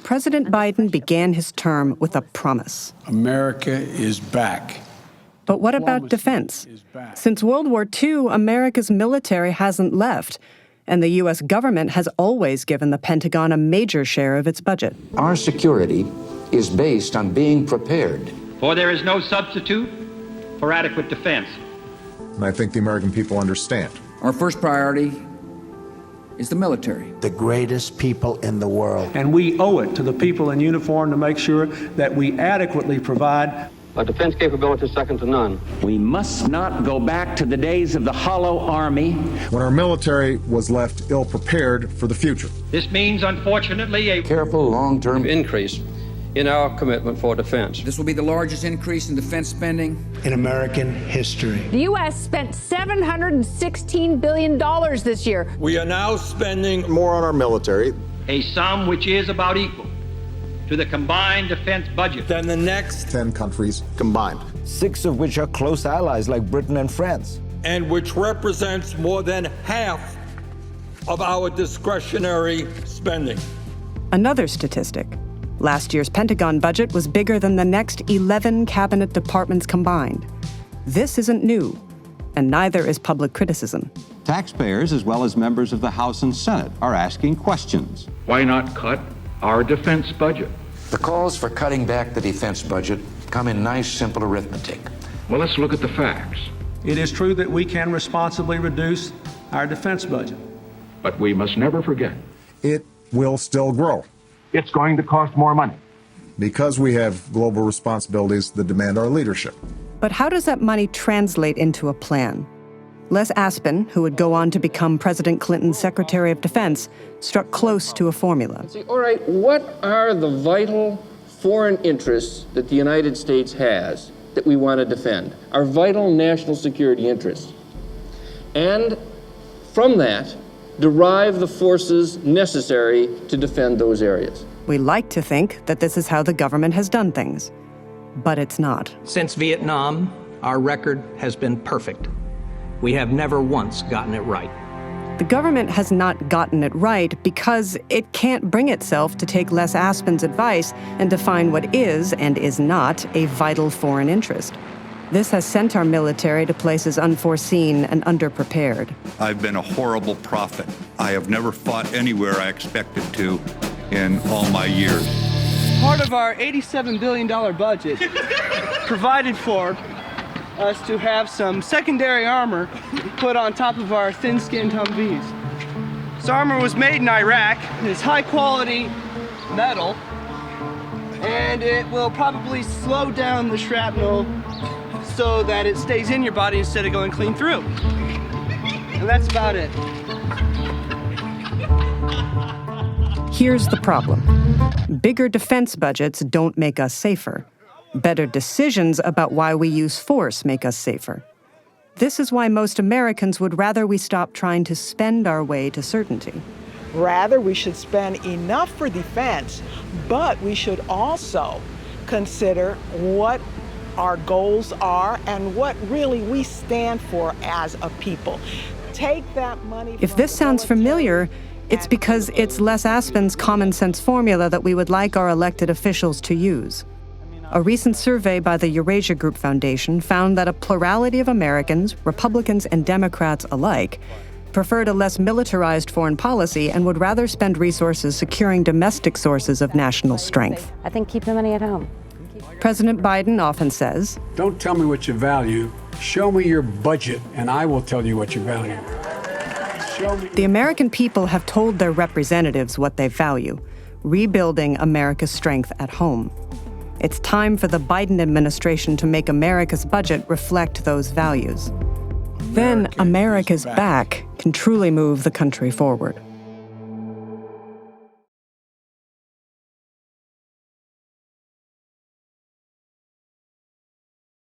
President Biden began his term with a promise. America is back. But what about defense? Since World War II, America's military hasn't left, and the U.S. government has always given the Pentagon a major share of its budget. Our security is based on being prepared. For there is no substitute for adequate defense. And I think the American people understand. Our first priority is the military. The greatest people in the world. And we owe it to the people in uniform to make sure that we adequately provide a defense capability second to none. We must not go back to the days of the hollow army, when our military was left ill-prepared for the future. This means, unfortunately, a careful long-term increase in our commitment for defense. This will be the largest increase in defense spending in American history. The U.S. spent $716 billion this year. We are now spending more on our military, a sum which is about equal to the combined defense budget than the next 10 countries combined. 6 of which are close allies like Britain and France. And which represents more than half of our discretionary spending. Another statistic. Last year's Pentagon budget was bigger than the next 11 cabinet departments combined. This isn't new, and neither is public criticism. Taxpayers, as well as members of the House and Senate, are asking questions. Why not cut our defense budget? The calls for cutting back the defense budget come in nice, simple arithmetic. Well, let's look at the facts. It is true that we can responsibly reduce our defense budget. But we must never forget. It will still grow. It's going to cost more money. Because we have global responsibilities that demand our leadership. But how does that money translate into a plan? Les Aspin, who would go on to become President Clinton's Secretary of Defense, struck close to a formula. All right, what are the vital foreign interests that the United States has that we want to defend? Our vital national security interests. And from that, derive the forces necessary to defend those areas. We like to think that this is how the government has done things, but it's not. Since Vietnam, our record has been perfect. We have never once gotten it right. The government has not gotten it right because it can't bring itself to take Les Aspin's advice and define what is and is not a vital foreign interest. This has sent our military to places unforeseen and underprepared. I've been a horrible prophet. I have never fought anywhere I expected to in all my years. Part of our $87 billion budget provided for us to have some secondary armor put on top of our thin-skinned Humvees. This armor was made in Iraq. It's high-quality metal, and it will probably slow down the shrapnel so that it stays in your body instead of going clean through. And that's about it. Here's the problem. Bigger defense budgets don't make us safer. Better decisions about why we use force make us safer. This is why most Americans would rather we stop trying to spend our way to certainty. Rather, we should spend enough for defense, but we should also consider what our goals are and what really we stand for as a people. Take that money. If this sounds familiar, it's because it's Les Aspin's common sense formula that we would like our elected officials to use. A recent survey by the Eurasia Group Foundation found that a plurality of Americans, Republicans and Democrats alike, preferred a less militarized foreign policy and would rather spend resources securing domestic sources of national strength. I think keep the money at home. President Biden often says, "Don't tell me what you value. Show me your budget, and I will tell you what you value." The American people have told their representatives what they value, rebuilding America's strength at home. It's time for the Biden administration to make America's budget reflect those values. Then America's back can truly move the country forward.